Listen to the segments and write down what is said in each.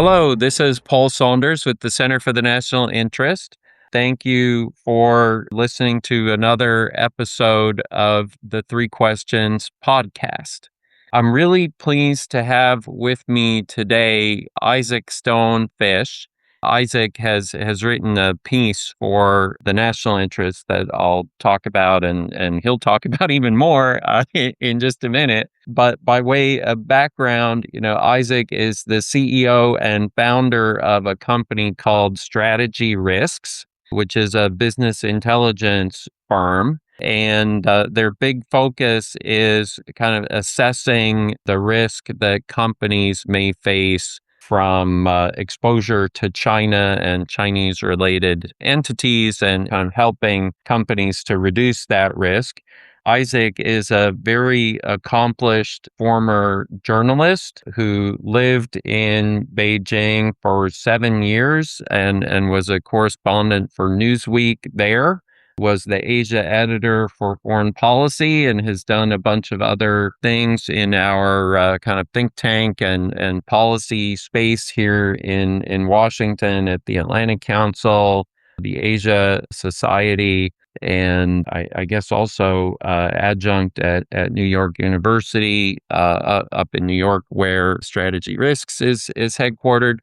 Hello, this is Paul Saunders with the Center for the National Interest. Thank you for listening to another episode of the Three Questions podcast. I'm really pleased to have with me today Isaac Stonefish. Isaac has written a piece for the national interest that I'll talk about, and he'll talk about even more in just a minute. But by way of background, Isaac is the CEO and founder of a company called Strategy Risks, which is a business intelligence firm. And their big focus is kind of assessing the risk that companies may face from exposure to China and Chinese-related entities, and kind of helping companies to reduce that risk. Isaac is a very accomplished former journalist who lived in Beijing for 7 years and was a correspondent for Newsweek there, was the Asia editor for foreign policy, and has done a bunch of other things in our kind of think tank and policy space here in Washington at the Atlantic Council, the Asia Society, and I guess also adjunct at New York University up in New York, where Strategy Risks is headquartered.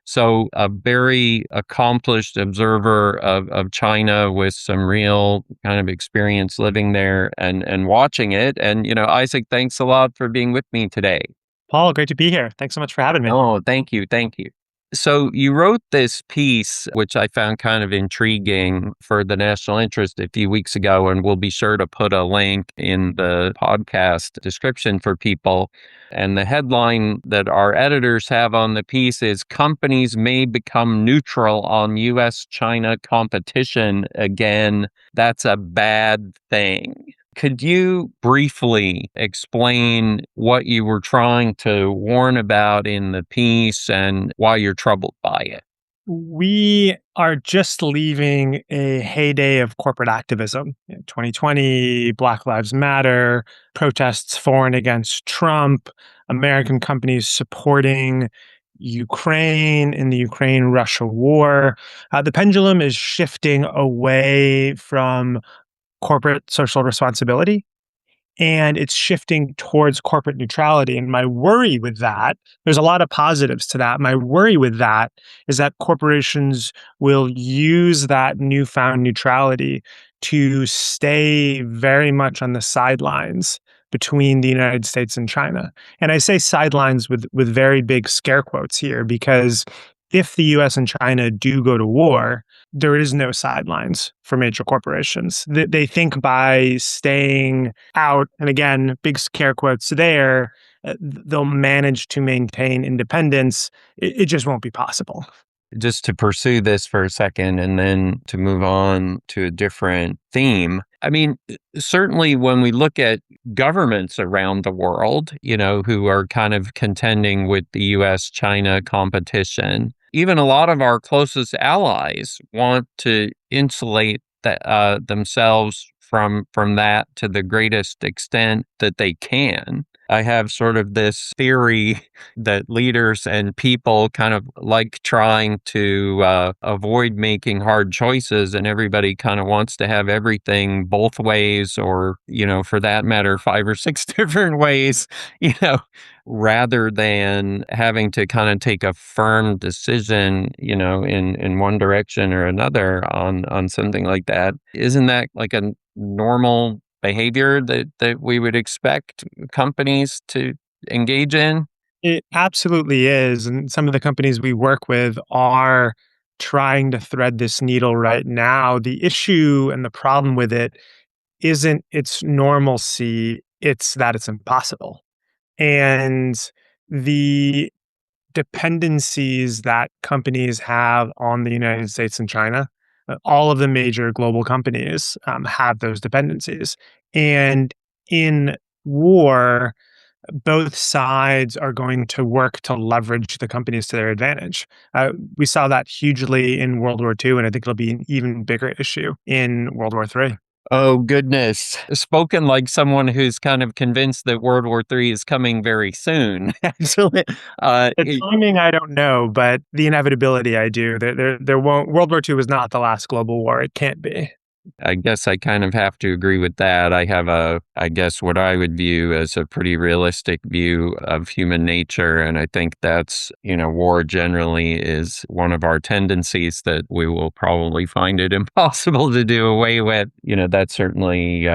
So a very accomplished observer of China with some real kind of experience living there and watching it. And, Isaac, thanks a lot for being with me today. Paul, great to be here. Thanks so much for having me. Oh, thank you. Thank you. So you wrote this piece, which I found kind of intriguing, for the national interest a few weeks ago, and we'll be sure to put a link in the podcast description for people. And the headline that our editors have on the piece is "Companies May Become Neutral on U.S. China Competition Again. That's a bad thing." Could you briefly explain what you were trying to warn about in the piece and why you're troubled by it? We are just leaving a heyday of corporate activism. 2020, Black Lives Matter, protests for and against Trump, American companies supporting Ukraine in the Ukraine-Russia war. The pendulum is shifting away from corporate social responsibility, and it's shifting towards corporate neutrality. And my worry with that, there's a lot of positives to that. My worry with that is that corporations will use that newfound neutrality to stay very much on the sidelines between the United States and China. And I say sidelines with very big scare quotes here, because if the US and China do go to war, there is no sidelines for major corporations. They think by staying out, and again, big scare quotes there, they'll manage to maintain independence. It just won't be possible. Just to pursue this for a second and then to move on to a different theme. I mean, certainly when we look at governments around the world, who are kind of contending with the U.S. China competition, even a lot of our closest allies want to insulate themselves from that to the greatest extent that they can. I have sort of this theory that leaders and people kind of like trying to avoid making hard choices, and everybody kind of wants to have everything both ways, or, for that matter, 5 or 6 different ways, rather than having to kind of take a firm decision, in one direction or another on something like that. Isn't that like a normal behavior that we would expect companies to engage in? It absolutely is. And some of the companies we work with are trying to thread this needle right now. The issue and the problem with it isn't its normalcy, it's that it's impossible. And the dependencies that companies have on the United States and China, all of the major global companies have those dependencies. And in war, both sides are going to work to leverage the companies to their advantage. We saw that hugely in World War II, and I think it'll be an even bigger issue in World War III. Oh, goodness. Spoken like someone who's kind of convinced that World War III is coming very soon, actually. The timing, I don't know, but the inevitability, I do. There won't. World War II was not the last global war. It can't be. I guess I kind of have to agree with that. I have I guess, what I would view as a pretty realistic view of human nature. And I think that's, war generally is one of our tendencies that we will probably find it impossible to do away with. That's certainly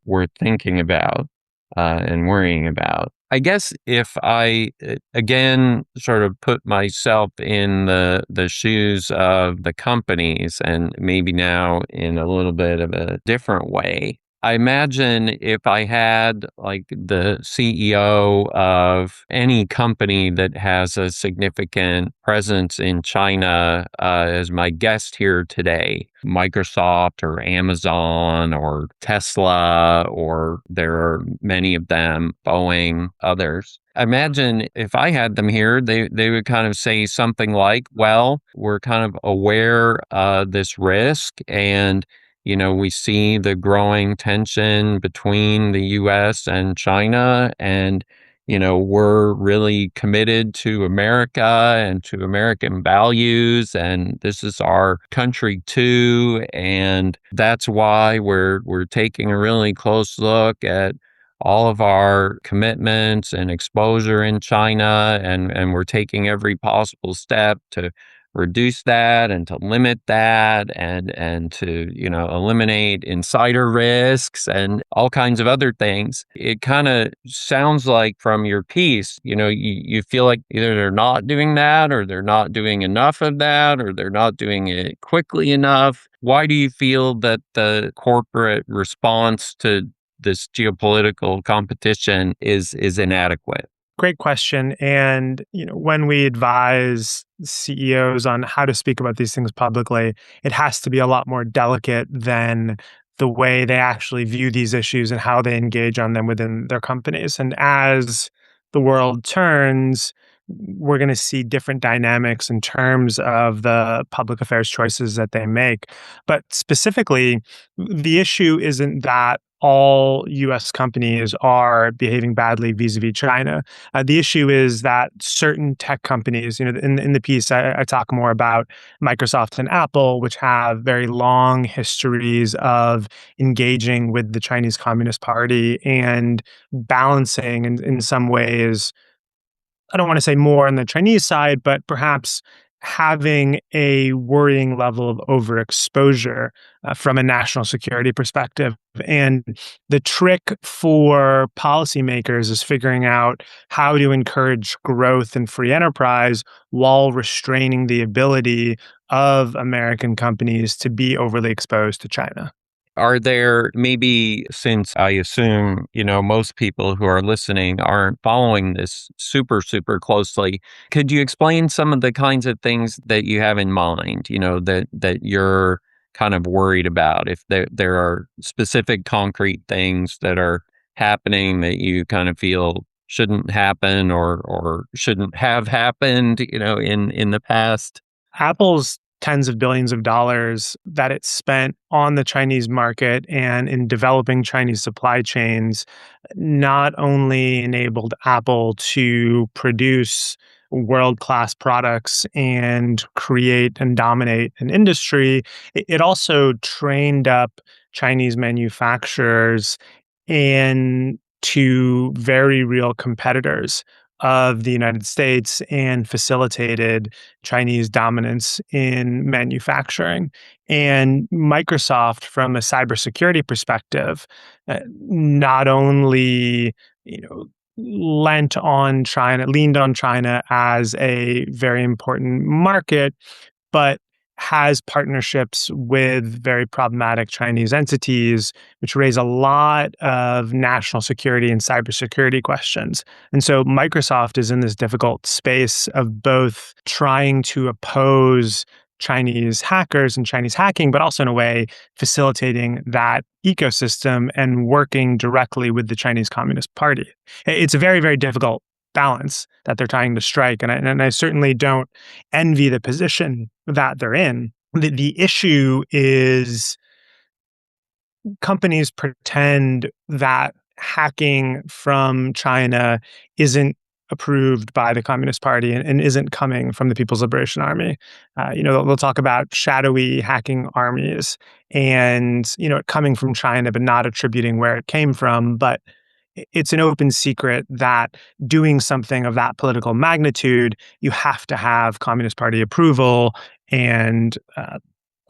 worth thinking about and worrying about. I guess if I again sort of put myself in the shoes of the companies, and maybe now in a little bit of a different way, I imagine if I had like the CEO of any company that has a significant presence in China as my guest here today, Microsoft or Amazon or Tesla, or there are many of them, Boeing, others. Imagine if I had them here, they would kind of say something like, well, we're kind of aware of this risk, and we see the growing tension between the US and China, and we're really committed to America and to American values, and this is our country too, and that's why we're taking a really close look at all of our commitments and exposure in China, and we're taking every possible step to reduce that and to limit that, and to eliminate insider risks and all kinds of other things. It kind of sounds like from your piece, you feel like either they're not doing that, or they're not doing enough of that, or they're not doing it quickly enough. Why do you feel that the corporate response to this geopolitical competition is inadequate? Great question. And, when we advise CEOs on how to speak about these things publicly, it has to be a lot more delicate than the way they actually view these issues and how they engage on them within their companies. And as the world turns, we're going to see different dynamics in terms of the public affairs choices that they make. But specifically, the issue isn't that all US companies are behaving badly vis-a-vis China. The issue is that certain tech companies, in the piece, I talk more about Microsoft and Apple, which have very long histories of engaging with the Chinese Communist Party and balancing, in some ways, I don't want to say more on the Chinese side, but perhaps having a worrying level of overexposure from a national security perspective. And the trick for policymakers is figuring out how to encourage growth and free enterprise while restraining the ability of American companies to be overly exposed to China. Are there, maybe, since I assume, most people who are listening aren't following this super, super closely, could you explain some of the kinds of things that you have in mind, that you're kind of worried about? If there are specific concrete things that are happening that you kind of feel shouldn't happen, or shouldn't have happened, in the past? Apple's tens of billions of dollars that it spent on the Chinese market and in developing Chinese supply chains not only enabled Apple to produce world-class products and create and dominate an industry, it also trained up Chinese manufacturers into very real competitors of the United States and facilitated Chinese dominance in manufacturing. And Microsoft, from a cybersecurity perspective, not only leaned on China as a very important market, but has partnerships with very problematic Chinese entities, which raise a lot of national security and cybersecurity questions. And so Microsoft is in this difficult space of both trying to oppose Chinese hackers and Chinese hacking, but also in a way facilitating that ecosystem and working directly with the Chinese Communist Party. It's a very, very difficult balance that they're trying to strike. And I certainly don't envy the position that they're in. The issue is companies pretend that hacking from China isn't approved by the Communist Party and isn't coming from the People's Liberation Army. They'll talk about shadowy hacking armies and, it coming from China, but not attributing where it came from. But it's an open secret that doing something of that political magnitude, you have to have Communist Party approval and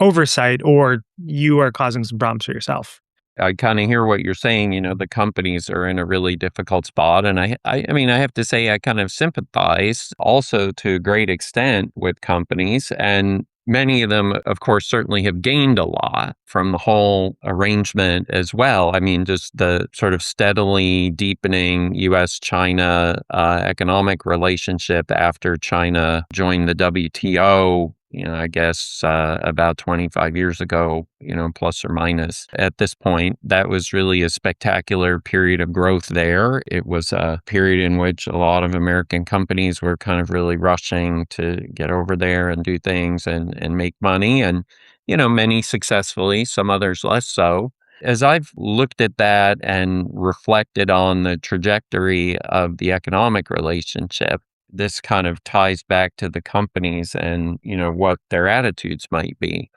oversight, or you are causing some problems for yourself. I kind of hear what you're saying. The companies are in a really difficult spot. And I mean, I have to say, I kind of sympathize also to a great extent with companies. And many of them, of course, certainly have gained a lot from the whole arrangement as well. I mean, just the sort of steadily deepening U.S. China economic relationship after China joined the WTO. I guess about 25 years ago, plus or minus. At this point, that was really a spectacular period of growth there. It was a period in which a lot of American companies were kind of really rushing to get over there and do things and make money. And, many successfully, some others less so. As I've looked at that and reflected on the trajectory of the economic relationship, this kind of ties back to the companies and, what their attitudes might be.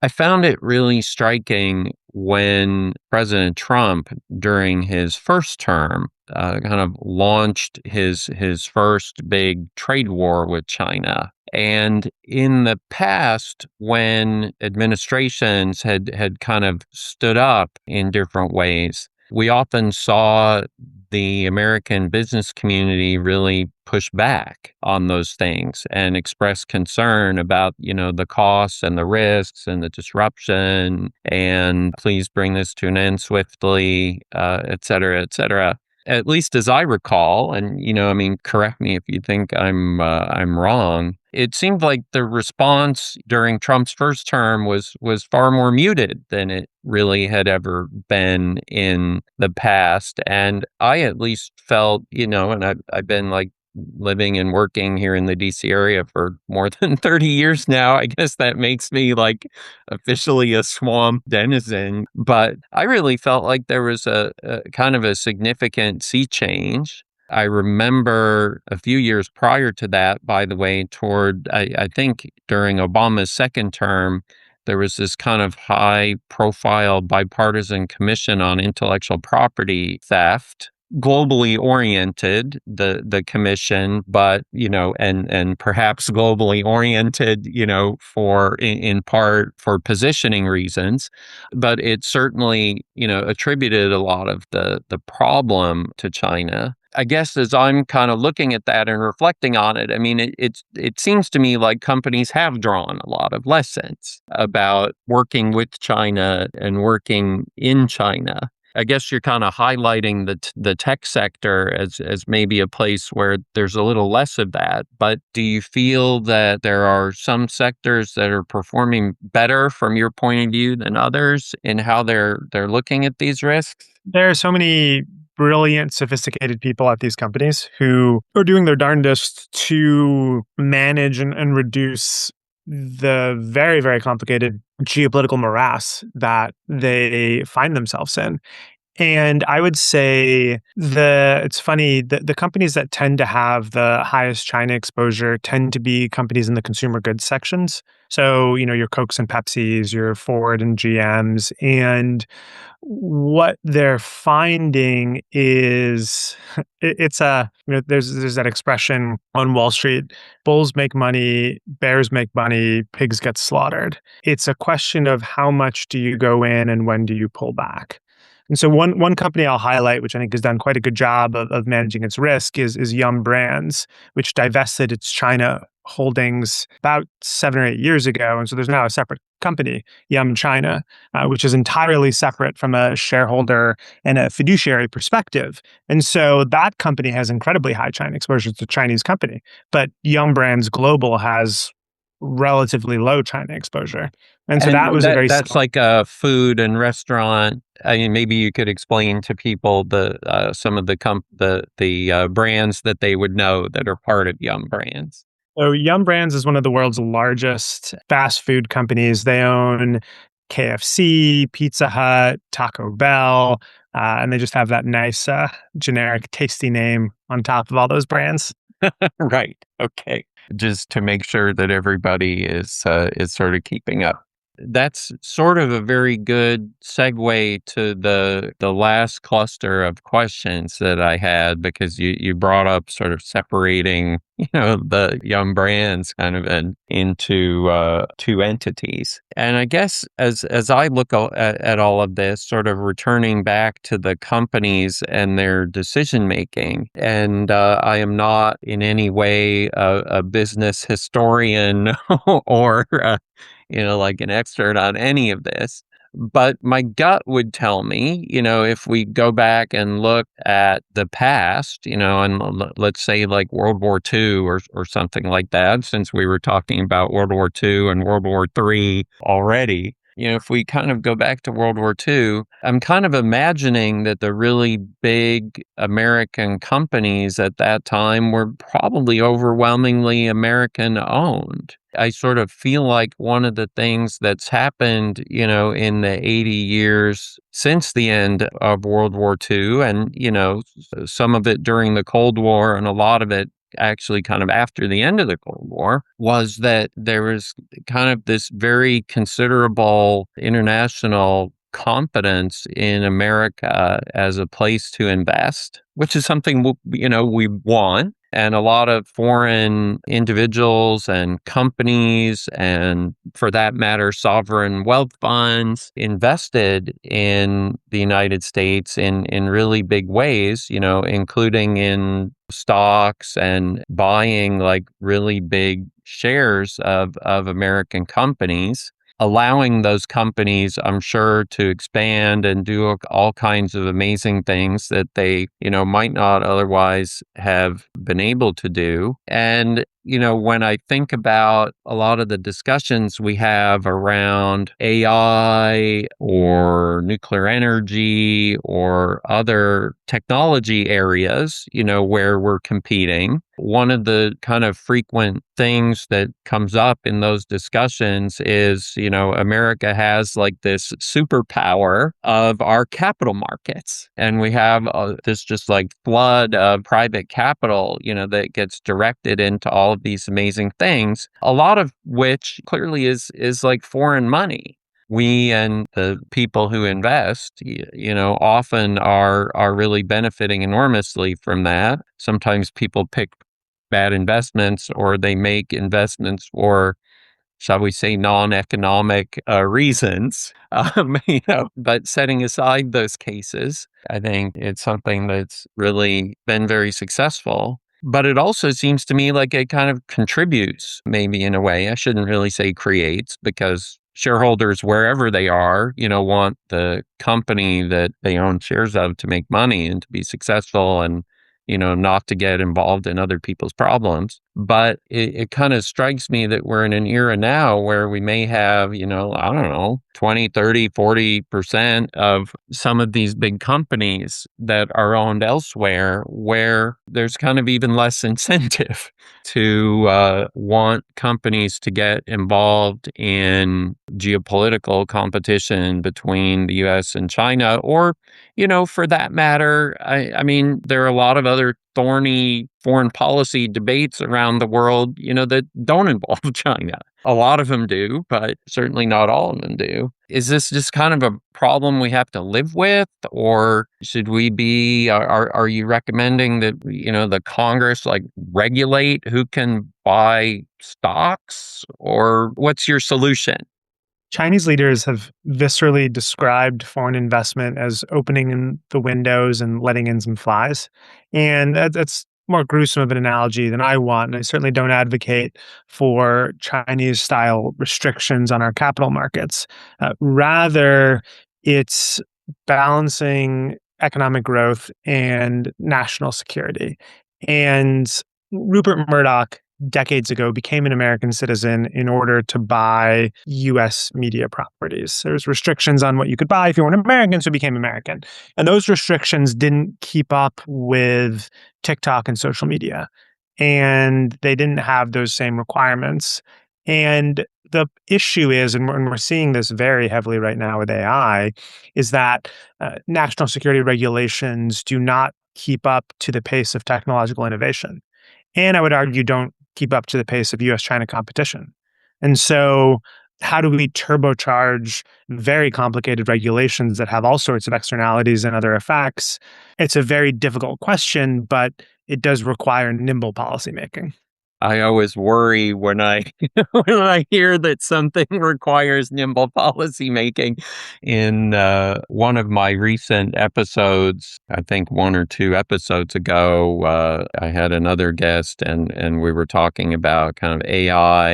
I found it really striking when President Trump, during his first term, kind of launched his first big trade war with China. And in the past, when administrations had kind of stood up in different ways, we often saw the American business community really push back on those things and express concern about, the costs and the risks and the disruption, and please bring this to an end swiftly, et cetera, et cetera. At least as I recall, and I mean, correct me if you think I'm wrong. It seemed like the response during Trump's first term was far more muted than it really had ever been in the past. And I at least felt, and I've been like living and working here in the DC area for more than 30 years now. I guess that makes me like officially a swamp denizen. But I really felt like there was a kind of a significant sea change. I remember a few years prior to that, by the way, I think during Obama's second term, there was this kind of high profile bipartisan commission on intellectual property theft, globally oriented, the commission, but, and perhaps globally oriented, for in part for positioning reasons, but it certainly, attributed a lot of the problem to China. I guess as I'm kind of looking at that and reflecting on it, I mean, it seems to me like companies have drawn a lot of lessons about working with China and working in China. I guess you're kind of highlighting the tech sector as maybe a place where there's a little less of that. But do you feel that there are some sectors that are performing better from your point of view than others in how they're looking at these risks? There are so many brilliant, sophisticated people at these companies who are doing their darndest to manage and reduce the very, very complicated geopolitical morass that they find themselves in. And I would say it's funny, the companies that tend to have the highest China exposure tend to be companies in the consumer goods sections. So, your Cokes and Pepsis, your Ford and GMs. And what they're finding is there's that expression on Wall Street: bulls make money, bears make money, pigs get slaughtered. It's a question of how much do you go in and when do you pull back. And so one company I'll highlight, which I think has done quite a good job of managing its risk, is Yum Brands, which divested its China holdings about 7 or 8 years ago. And so there's now a separate company, Yum China, which is entirely separate from a shareholder and a fiduciary perspective. And so that company has incredibly high China exposure. It's a Chinese company, but Yum Brands Global has relatively low China exposure. And so that And was a very that's like a food and restaurant. I mean, maybe you could explain to people some of the brands that they would know that are part of Yum Brands. So Yum Brands is one of the world's largest fast food companies. They own KFC, Pizza Hut, Taco Bell, and they just have that nice, generic, tasty name on top of all those brands. Right. Okay. Just to make sure that everybody is sort of keeping up. That's sort of a very good segue to the last cluster of questions that I had, because you brought up sort of separating, the young brands kind of into two entities. And I guess as I look at all of this, sort of returning back to the companies and their decision making, and I am not in any way a business historian or like an expert on any of this. But my gut would tell me, if we go back and look at the past, and let's say like World War II or something like that, since we were talking about World War II and World War III already. If we kind of go back to World War II, I'm kind of imagining that the really big American companies at that time were probably overwhelmingly American owned. I sort of feel like one of the things that's happened, in the 80 years since the end of World War II, and, some of it during the Cold War and a lot of it actually kind of after the end of the Cold War, was that there was kind of this very considerable international confidence in America as a place to invest, which is something, we want. And a lot of foreign individuals and companies, and for that matter, sovereign wealth funds, invested in the United States in really big ways, including in stocks and buying like really big shares of American companies, allowing those companies, I'm sure, to expand and do all kinds of amazing things that they, might not otherwise have been able to do. And, when I think about a lot of the discussions we have around AI or nuclear energy or other technology areas, where we're competing, one of the kind of frequent things that comes up in those discussions is, America has like this superpower of our capital markets. And we have this just like flood of private capital, that gets directed into all of these amazing things, a lot of which clearly is like foreign money. We and the people who invest, often are really benefiting enormously from that. Sometimes people pick bad investments, or they make investments for, shall we say, non-economic reasons. But setting aside those cases, I think it's something that's really been very successful. But it also seems to me like it kind of contributes, maybe in a way. I shouldn't really say creates, because shareholders, wherever they are, want the company that they own shares of to make money and to be successful, and not to get involved in other people's problems. But it kind of strikes me that we're in an era now where we may have, I don't know, 20, 30, 40% of some of these big companies that are owned elsewhere, where there's kind of even less incentive to want companies to get involved in geopolitical competition between the U.S. and China, or, for that matter, I mean, there are a lot of other thorny foreign policy debates around the world, that don't involve China. A lot of them do, but certainly not all of them do. Is this just kind of a problem we have to live with, or should we be, are you recommending that, the Congress like regulate who can buy stocks, or what's your solution? Chinese leaders have viscerally described foreign investment as opening in the windows and letting in some flies. And that's more gruesome of an analogy than I want. And I certainly don't advocate for Chinese style restrictions on our capital markets. Rather, it's balancing economic growth and national security. And Rupert Murdoch decades ago became an American citizen in order to buy U.S. media properties. There's restrictions on what you could buy if you weren't American, so he became American. And those restrictions didn't keep up with TikTok and social media. And they didn't have those same requirements. And The issue is, and we're seeing this very heavily right now with AI, is that national security regulations do not keep up to the pace of technological innovation. And I would argue don't keep up to the pace of US China competition. And so, how do we turbocharge very complicated regulations that have all sorts of externalities and other effects? It's a very difficult question, but it does require nimble policymaking. I always worry when I when I hear that something requires nimble policymaking. In one of my recent episodes, I think 1 or 2 episodes ago, I had another guest, and we were talking about kind of AI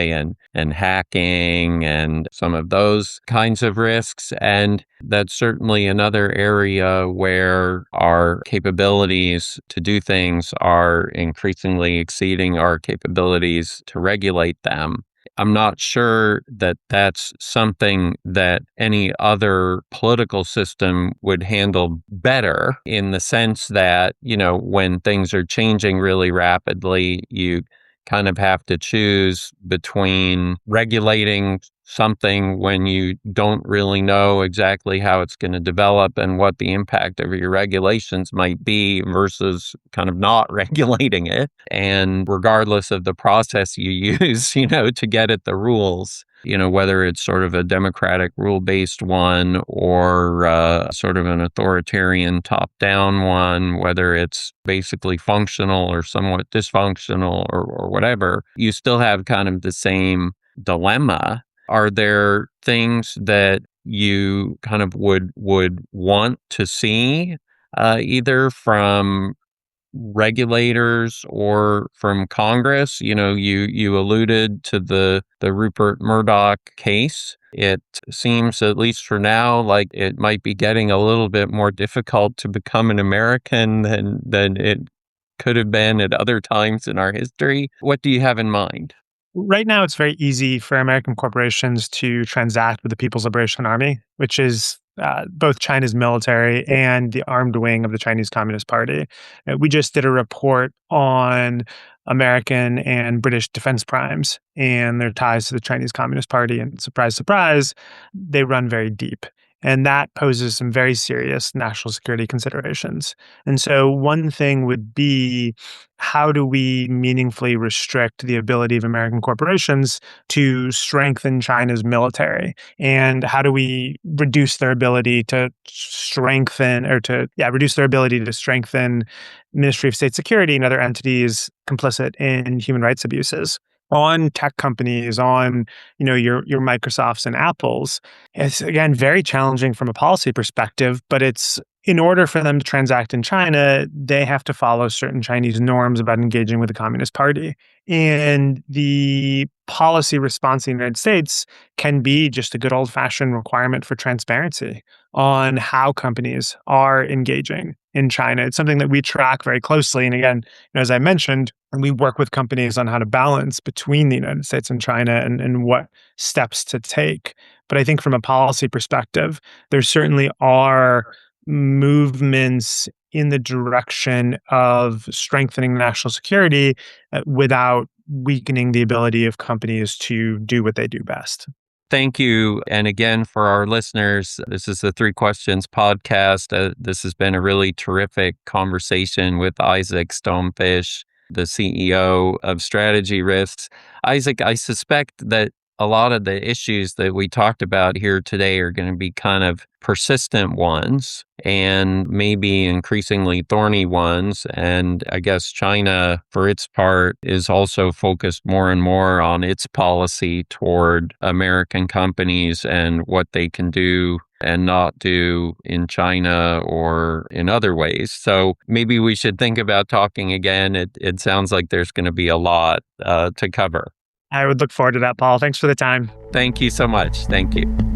and hacking and some of those kinds of risks. And that's certainly another area where our capabilities to do things are increasingly exceeding our capabilities to regulate them. I'm not sure that that's something that any other political system would handle better, in the sense that, when things are changing really rapidly, you kind of have to choose between regulating something when you don't really know exactly how it's going to develop and what the impact of your regulations might be, versus kind of not regulating it. And regardless of the process you use, to get at the rules, whether it's sort of a democratic rule-based one or sort of an authoritarian top-down one, whether it's basically functional or somewhat dysfunctional or whatever, you still have kind of the same dilemma. Are there things that you kind of would want to see, either from regulators or from Congress? You alluded to the Rupert Murdoch case. It seems, at least for now, like it might be getting a little bit more difficult to become an American than it could have been at other times in our history. What do you have in mind? Right now, it's very easy for American corporations to transact with the People's Liberation Army, which is both China's military and the armed wing of the Chinese Communist Party. We just did a report on American and British defense primes and their ties to the Chinese Communist Party. And surprise, surprise, they run very deep. And that poses some very serious national security considerations. And so, one thing would be, how do we meaningfully restrict the ability of American corporations to strengthen China's military? And how do we reduce their ability to reduce their ability to strengthen Ministry of State Security and other entities complicit in human rights abuses? On tech companies, on your Microsofts and Apples, it's again very challenging from a policy perspective. But it's, in order for them to transact in China, they have to follow certain Chinese norms about engaging with the Communist Party. And the policy response in the United States can be just a good old-fashioned requirement for transparency on how companies are engaging in China. It's something that we track very closely. And again, as I mentioned, and we work with companies on how to balance between the United States and China and what steps to take. But I think from a policy perspective, there certainly are movements in the direction of strengthening national security without weakening the ability of companies to do what they do best. Thank you. And again, for our listeners, this is the Three Questions podcast. This has been a really terrific conversation with Isaac Stonefish, the CEO of Strategy Risks. Isaac, I suspect that a lot of the issues that we talked about here today are going to be kind of persistent ones and maybe increasingly thorny ones. And I guess China, for its part, is also focused more and more on its policy toward American companies and what they can do and not do in China or in other ways. So maybe we should think about talking again. It sounds like there's going to be a lot to cover. I would look forward to that, Paul. Thanks for the time. Thank you so much. Thank you.